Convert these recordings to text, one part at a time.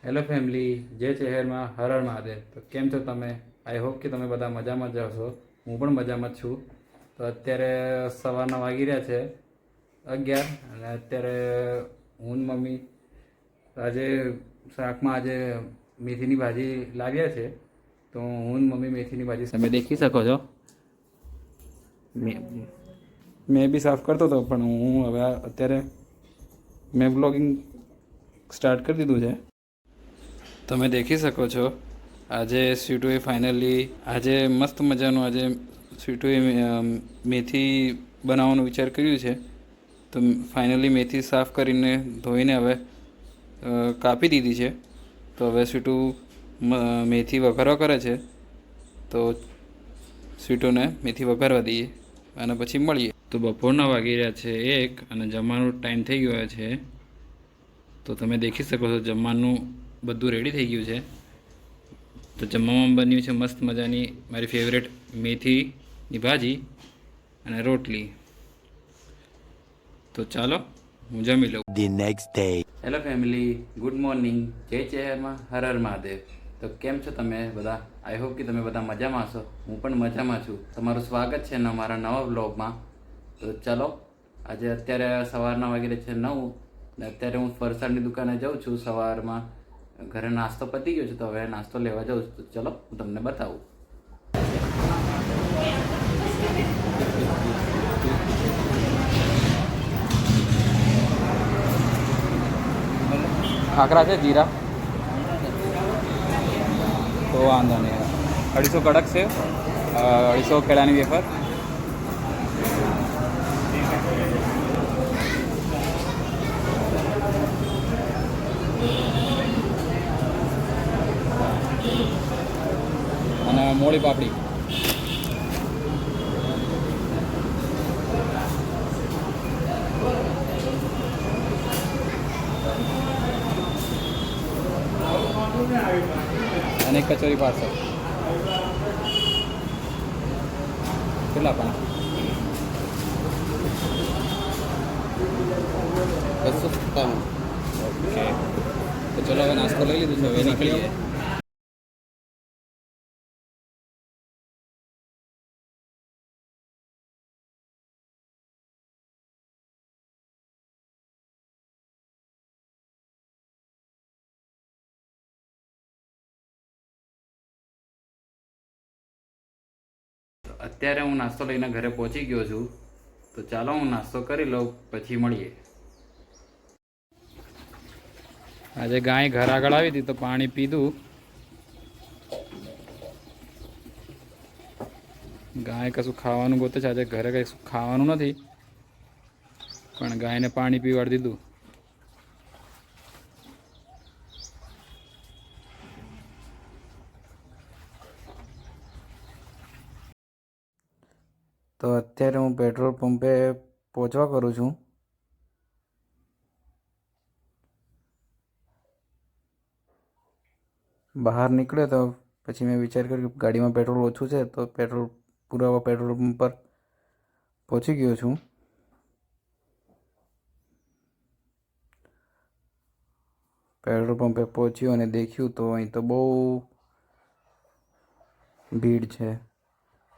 Hello family, જે શહેરમાં હર હર મહાદેવ. તો કેમ છો તમે? આઈ હોપ કે તમે બધા મજામાં જ હશો. હું પણ મજામાં જ છું. તો અત્યારે સવારના વાગી રહ્યા છે 11 અને અત્યારે હું ને મમ્મી આજે શાકમાં મેથીની ભાજી લાવ્યા છે. તો હું ને મમ્મી મેથીની ભાજી તમે દેખી શકો છો. મેં બી સાફ કરતો હતો, પણ હું હવે અત્યારે મેં બ્લોગિંગ સ્ટાર્ટ કરી દીધું છે. તમે દેખી શકો છો આજે સ્વીટુએ ફાઇનલી આજે મસ્ત મજાનું સ્વીટુએ મેથી બનાવવાનો વિચાર કર્યું છે. તો ફાઇનલી મેથી સાફ કરીને ધોઈને હવે કાપી દીધી છે. તો હવે સ્વીટુ મેથી વઘારવા કરે છે. તો સ્વીટુને મેથી વઘારવા દઈએ અને પછી મળીએ. તો બપોરના વાગી રહ્યા છે 1 અને જમવાનો ટાઈમ થઈ ગયો છે. તો તમે દેખી શકો છો જમવાનું બધું રેડી થઈ ગયું છે. તો જમવામાં બન્યું છે મસ્ત મજાની મારી ફેવરેટ મેથીની ભાજી અને રોટલી. તો ચાલો હું જમી લઉં. The next day. Hello family, good morning. જય શહેરમાં હર હર મહાદેવ. તો કેમ છો તમે બધા? આઈ હોપ કે તમે બધા મજામાં હશો. હું પણ મજામાં છું. તમારું સ્વાગત છે મારા નવા વ્લોગમાં. તો ચાલો, આજે અત્યારે સવારના વાગી રહ્યા છે 9 ને અત્યારે હું ફરસાણની દુકાને જાઉં છું. સવારમાં ઘરે નાસ્તો પતી ગયો છે, તો હવે નાસ્તો લેવા જાઉં છું. તો ચલો હું તમને બતાવું. ખાખરા છે જીરા તો વાંધો નહીં. 250 કડક છે, 250 કેળાની વેફર, અને મોળી પાપડી. અને એક કચોરી પાર્સલ. કેટલા પણ? 257. ઓકે, તો ચલો હવે નાસ્તો લઈ લીધું છે, હવે નીકળીએ. અત્યારે હું નાસ્તો લઈને ઘરે પહોંચી ગયો છું. તો ચાલો હું નાસ્તો કરી લઉં, પછી મળીએ. આજે ગાય ઘર આગળ આવી હતી તો પાણી પીધું. ગાય કશું ખાવાનું ગોતે છે. આજે ઘરે કશું ખાવાનું નથી, પણ ગાયને પાણી પીવાડી દીધું. તો અત્યારે હું પેટ્રોલ પંપે પહોંચવા કરું છું. બહાર નીકળ્યો તો પછી મેં વિચાર કર્યો કે ગાડીમાં પેટ્રોલ ઓછું છે, તો પેટ્રોલ પુરાવા પેટ્રોલ પંપ પર પહોંચી ગયો છું. પેટ્રોલ પંપે પહોંચ્યું અને દેખ્યું તો અહીં તો બહુ ભીડ છે.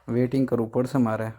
વેઇટિંગ કરવું પડશે મારે.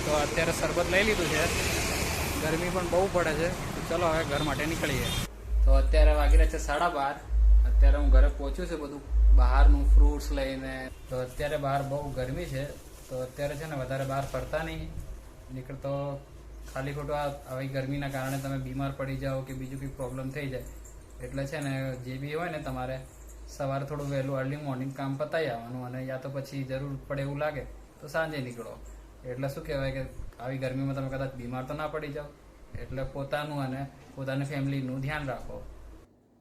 તો અત્યારે શરબત લઈ લીધું છે, ગરમી પણ બહુ પડે છે, તો ચલો હવે ઘર માટે નીકળીએ. તો અત્યારે વાગી રહ્યા છે 12:30. અત્યારે હું ઘરે પહોંચ્યું છું બધું બહારનું ફ્રૂટ્સ લઈને. તો અત્યારે બહાર બહુ ગરમી છે, તો અત્યારે છે ને વધારે બહાર ફરતા નહીં નીકળતો. ખાલી ખોટું આવી ગરમીના કારણે તમે બીમાર પડી જાઓ કે બીજું કંઈ પ્રોબ્લેમ થઈ જાય, એટલે છે ને જે બી હોય ને તમારે સવારે થોડું વહેલું અર્લી મોર્નિંગ કામ પતાવી આવવાનું, અને યા તો પછી જરૂર પડે એવું લાગે તો સાંજે નીકળો. એટલે શું કહેવાય કે આવી ગરમીમાં તમે કદાચ બીમાર તો ના પડી જાઓ, એટલે પોતાનું અને પોતાની ફેમિલીનું ધ્યાન રાખો.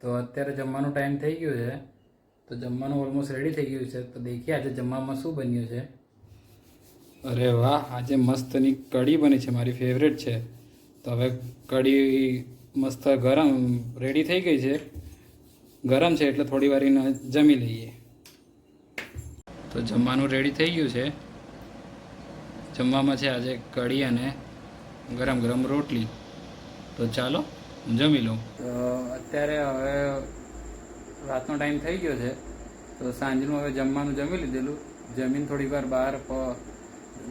તો અત્યારે જમવાનું ટાઈમ થઈ ગયું છે, તો જમવાનું ઓલમોસ્ટ રેડી થઈ ગયું છે. તો દેખીએ આજે જમવામાં શું બન્યું છે. અરે વાહ, આજે મસ્તની કઢી બની છે, મારી ફેવરેટ છે. તો હવે કઢી મસ્ત ગરમ રેડી થઈ ગઈ છે, ગરમ છે એટલે થોડી વાર એને જમી લઈએ. તો જમવાનું રેડી થઈ ગયું છે. જમવામાં છે આજે કઢી અને ગરમ ગરમ રોટલી. તો ચાલો જમી લઉં. તો અત્યારે હવે રાતનો ટાઈમ થઈ ગયો છે, તો સાંજનું હવે જમવાનું જમી લીધેલું. જમીન થોડીક વાર બહાર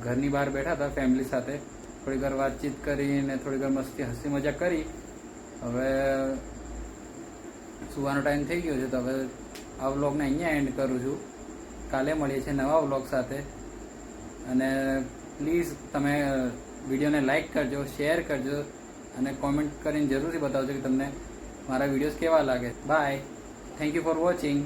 ઘરની બહાર બેઠા હતા ફેમિલી સાથે, થોડીક વાર વાતચીત કરીને થોડીક વાર મસ્તી હસી મજાક કરી. હવે સુવાનો ટાઈમ થઈ ગયો છે, તો હવે આ વ્લોગને અહીંયા એન્ડ કરું છું. કાલે મળીએ છીએ નવા વ્લોગ સાથે. અને પ્લીઝ તમે વિડીયોને લાઈક કરજો, શેર કરજો અને કોમેન્ટ કરીને જરૂરથી બતાવજો કે તમને મારા વિડીયોઝ કેવા લાગે. Bye, thank you for watching.